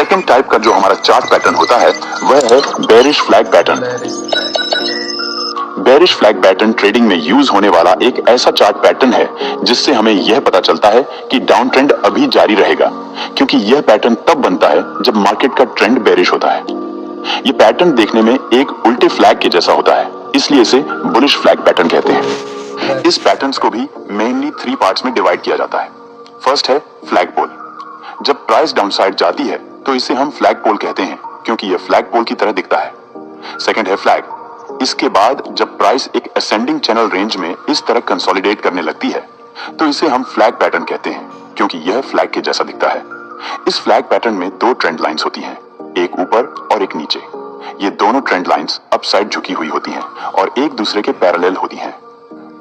Second type का जो हमारा चार्ट पैटर्न होता है वह है bearish flag pattern. Bearish flag pattern trading में यूज होने वाला एक ऐसा चार्ट पैटर्न है जिससे हमें यह पता चलता है कि डाउन ट्रेंड अभी जारी रहेगा, क्योंकि यह पैटर्न तब बनता है जब मार्केट का ट्रेंड बेरिश होता है। यह पैटर्न देखने में एक उल्टे फ्लैग के जैसा होता है, इसलिए इसे बुलिश फ्लैग पैटर्न कहते हैं। इस पैटर्न्स को भी मेनली 3 पार्ट्स में डिवाइड किया जाता है। फर्स्ट है फ्लैग पोल। जब प्राइस डाउनसाइड जाती है तो इसे हम फ्लैग पोल कहते हैं, क्योंकि यह फ्लैग पोल की तरह दिखता है। सेकंड है फ्लैग। इसके बाद जब प्राइस एक असेंडिंग चैनल रेंज में इस तरह कंसोलिडेट करने लगती है तो इसे हम फ्लैग पैटर्न कहते हैं, क्योंकि यह फ्लैग के जैसा दिखता है। इस फ्लैग पैटर्न में 2 ट्रेंड लाइंस होती हैं, एक ऊपर और एक नीचे। ये दोनों ट्रेंड लाइंस अपसाइड झुकी हुई होती हैं और एक दूसरे के पैरेलल होती हैं।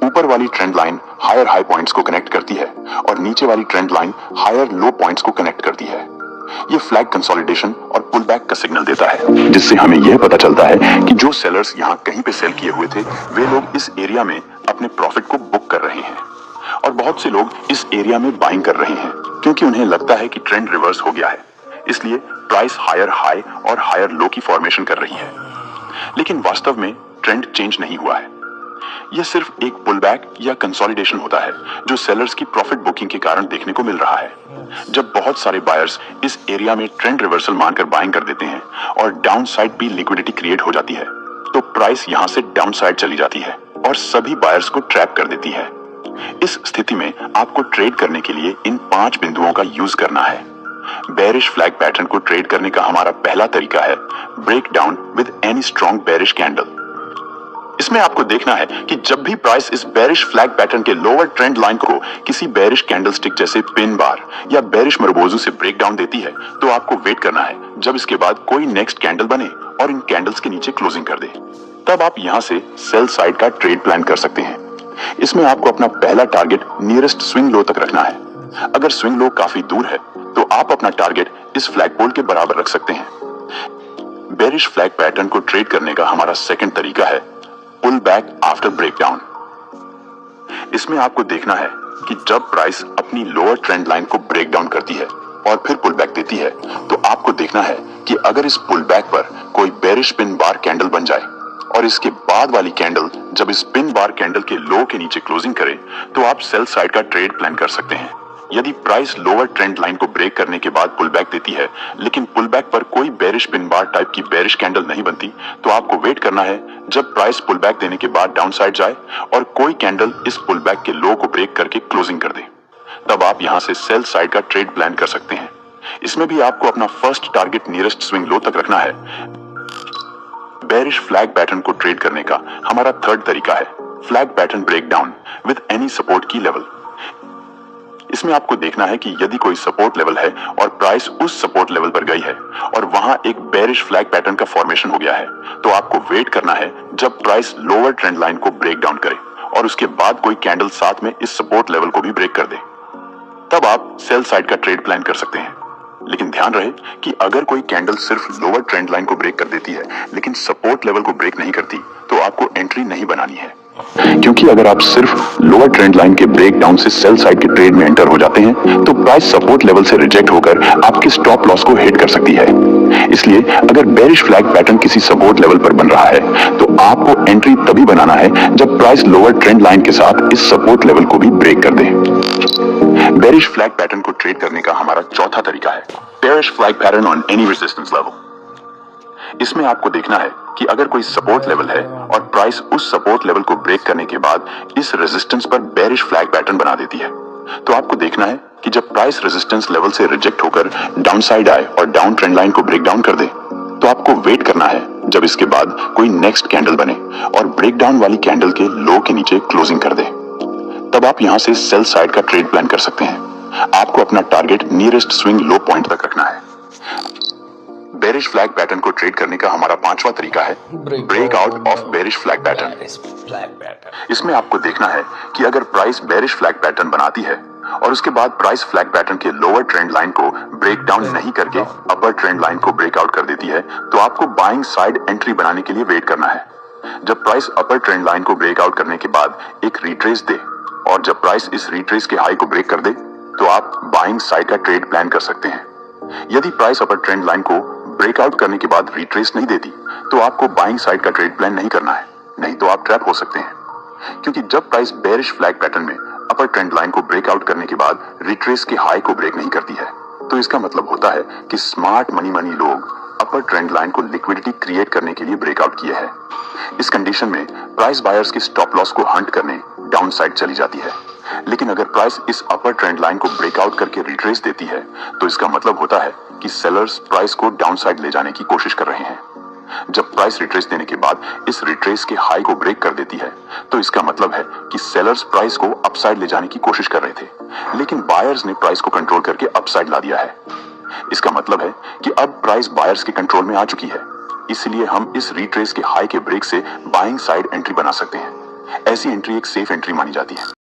ऊपर वाली trend line higher high points को कनेक्ट करती है और नीचे वाली trend line higher low points को कनेक्ट करती है। ये फ्लैग कंसोलिडेशन और पुल बैक का सिग्नल देता है, जिससे हमें यह पता चलता है कि जो सेलर्स यहाँ कहीं पे सेल किए हुए थे वे लोग इस एरिया में अपने प्रॉफिट को बुक कर रहे हैं और बहुत से लोग इस एरिया में बाइंग कर रहे हैं, क्योंकि उन्हें लगता है कि ट्रेंड रिवर्स हो गया है, इसलिए प्राइस हायर हाई और हायर लो की फॉर्मेशन कर रही है। लेकिन वास्तव में ट्रेंड चेंज नहीं हुआ है। यह सिर्फ एक पुल बैक या कंसोलिडेशन होता है जो सेलर्स की प्रॉफिट बुकिंग के कारण देखने को मिल रहा है। जब बहुत सारे बायर्स इस एरिया में ट्रेंड रिवर्सल मानकर बाइंग कर देते हैं और डाउन साइड भी लिक्विडिटी क्रिएट हो जाती है तो प्राइस यहां से डाउन साइड चली जाती है और सभी बायर्स को ट्रैप कर देती है। इस स्थिति में आपको ट्रेड करने के लिए इन 5 बिंदुओं का यूज करना है। बेरिश फ्लैग पैटर्न को ट्रेड करने का हमारा पहला तरीका है break down with any strong bearish candle. इसमें आपको देखना है कि जब भी प्राइस इस बेरिश फ्लैग पैटर्न के लोअर ट्रेंड लाइन को किसी बेरिश कैंडलस्टिक जैसे पिन बार या बेरिश मरबोजू से ब्रेक डाउन देती है तो आपको वेट करना है जब इसके बाद कोई नेक्स्ट कैंडल बने और इन कैंडल्स के नीचे क्लोजिंग कर दे। तब आप यहां से सेल साइड का ट्रेड प्लान कर सकते हैं। इसमें आपको अपना पहला टारगेट नियरेस्ट स्विंग लो तक रखना है। अगर स्विंग लो काफी दूर है तो आप अपना टारगेट इस फ्लैग पोल के बराबर रख सकते हैं। बेरिश फ्लैग पैटर्न को ट्रेड करने का हमारा सेकंड तरीका है पुल बैक आफ्टर ब्रेकडाउन। इसमें आपको देखना है कि जब प्राइस अपनी लोअर ट्रेंड लाइन को ब्रेक डाउन करती है और फिर पुल बैक देती है तो आपको देखना है कि अगर इस पुल बैक पर कोई बेरिश पिन बार कैंडल बन जाए और इसके बाद वाली कैंडल जब इस पिन बार कैंडल के लो के नीचे क्लोजिंग करे तो आप सेल साइड का ट्रेड प्लान कर सकते हैं। यदि प्राइस लोअर ट्रेंड लाइन को ब्रेक करने के बाद पुल बैक देती है लेकिन पुल बैक पर कोई बेरिश पिन बार टाइप की बेरिश कैंडल नहीं बनती तो आपको वेट करना है जब प्राइस पुल बैक देने के बाद डाउन साइड जाए और कोई कैंडल इस पुल बैक के लो को ब्रेक करके क्लोजिंग कर दे। तब आप यहां से सेल साइड का ट्रेड प्लान कर सकते हैं। इसमें भी आपको अपना first target nearest swing low तक रखना है। बेरिश फ्लैग पैटर्न को ट्रेड करने का हमारा थर्ड तरीका है flag pattern break down with any support की लेवल। इसमें आपको देखना है कि यदि कोई सपोर्ट लेवल है और प्राइस उस सपोर्ट लेवल पर गई है और वहां एक बेरिश फ्लैग पैटर्न का फॉर्मेशन हो गया है तो आपको वेट करना है जब प्राइस लोअर ट्रेंड लाइन को ब्रेक डाउन करे और उसके बाद कोई कैंडल साथ में इस सपोर्ट लेवल को भी ब्रेक कर दे। तब आप सेल साइड का ट्रेड प्लान कर सकते हैं। लेकिन ध्यान रहे कि अगर कोई कैंडल सिर्फ लोअर ट्रेंड लाइन को ब्रेक कर देती है लेकिन सपोर्ट लेवल को ब्रेक नहीं करती तो आपको एंट्री नहीं बनानी है, क्योंकि अगर आप सिर्फ लोअर ट्रेंड लाइन के ब्रेक डाउन से सेल साइड के ट्रेड में एंटर हो जाते हैं तो प्राइस सपोर्ट लेवल से रिजेक्ट होकर आपके स्टॉप लॉस को हिट कर सकती है। इसलिए अगर बेरिश फ्लैग पैटर्न किसी सपोर्ट लेवल पर बन रहा है तो आपको एंट्री तभी बनाना है जब प्राइस लोअर ट्रेंड लाइन के साथ इस सपोर्ट लेवल को भी ब्रेक कर दे। बेरिश फ्लैग पैटर्न को ट्रेड करने का हमारा चौथा तरीका है bearish flag pattern on any resistance level. इसमें आपको देखना है कि अगर कोई सपोर्ट लेवल है और प्राइस उस सपोर्ट लेवल को ब्रेक करने के बाद इस रेजिस्टेंस पर बेरिश फ्लैग पैटर्न बना देती है तो आपको देखना है कि जब प्राइस रेजिस्टेंस लेवल से रिजेक्ट होकर डाउन साइड आए और डाउन ट्रेंड लाइन को ब्रेक डाउन कर दे तो आपको वेट करना है जब इसके बाद कोई नेक्स्ट कैंडल बने और ब्रेक डाउन वाली कैंडल के लो के नीचे क्लोजिंग कर दे। तब आप यहां से सेल साइड का ट्रेड प्लान कर सकते हैं। आपको अपना target nearest swing low point तक रखना है। बेरिश फ्लैग पैटर्न को ट्रेड करने का हमारा पांचवा तरीका है break out of bearish flag pattern. इसमें आपको देखना है कि अगर प्राइस बेरिश फ्लैग पैटर्न बनाती है और उसके बाद प्राइस फ्लैग पैटर्न के लोअर ट्रेंड लाइन को ब्रेक डाउन नहीं करके अपर ट्रेंड लाइन को ब्रेकआउट कर देती है तो आपको बाइंग साइड एंट्री बनाने के लिए वेट करना है। जब प्राइस अपर ट्रेंड लाइन को ब्रेकआउट करने के बाद एक रिट्रेस दे और जब प्राइस इस रिट्रेस के हाई को ब्रेक कर दे तो आप बाइंग साइड का ट्रेड प्लान कर सकते हैं। यदि प्राइस अपर ट्रेंड लाइन को ब्रेकआउट करने के बाद रिट्रेस नहीं देती तो आपको बाइंग साइड का ट्रेड प्लान नहीं करना है, नहीं तो आप ट्रैप हो सकते हैं। क्योंकि जब प्राइस बेरिश फ्लैग पैटर्न में अपर ट्रेंड लाइन को ब्रेकआउट करने के बाद रिट्रेस के हाई को ब्रेक नहीं करती है, तो इसका मतलब होता है कि स्मार्ट मनी लोग अपर ट्रेंड लाइन को लिक्विडिटी क्रिएट करने के लिए ब्रेकआउट किए हैं। इस कंडीशन में प्राइस बायर्स की स्टॉप लॉस को हंट करने डाउन साइड चली जाती है। लेकिन अगर प्राइस इस अपर ट्रेंड लाइन को ब्रेकआउट करके रिट्रेस देती है तो इसका मतलब होता है कि सेलर्स प्राइस को डाउन साइड ले जाने की कोशिश कर रहे हैं। जब प्राइस रिट्रेस देने के बाद इस रिट्रेस के हाई को ब्रेक कर देती है तो इसका मतलब है कि सेलर्स प्राइस को अपसाइड ले जाने की कोशिश कर रहे थे, लेकिन बायर्स ने प्राइस को कंट्रोल करके अपसाइड ला दिया है। इसका मतलब है कि अब प्राइस बायर्स के कंट्रोल में आ चुकी है, इसलिए हम इस रिट्रेस के हाई के ब्रेक से बाइंग साइड एंट्री बना सकते हैं। ऐसी एंट्री एक सेफ एंट्री मानी जाती है।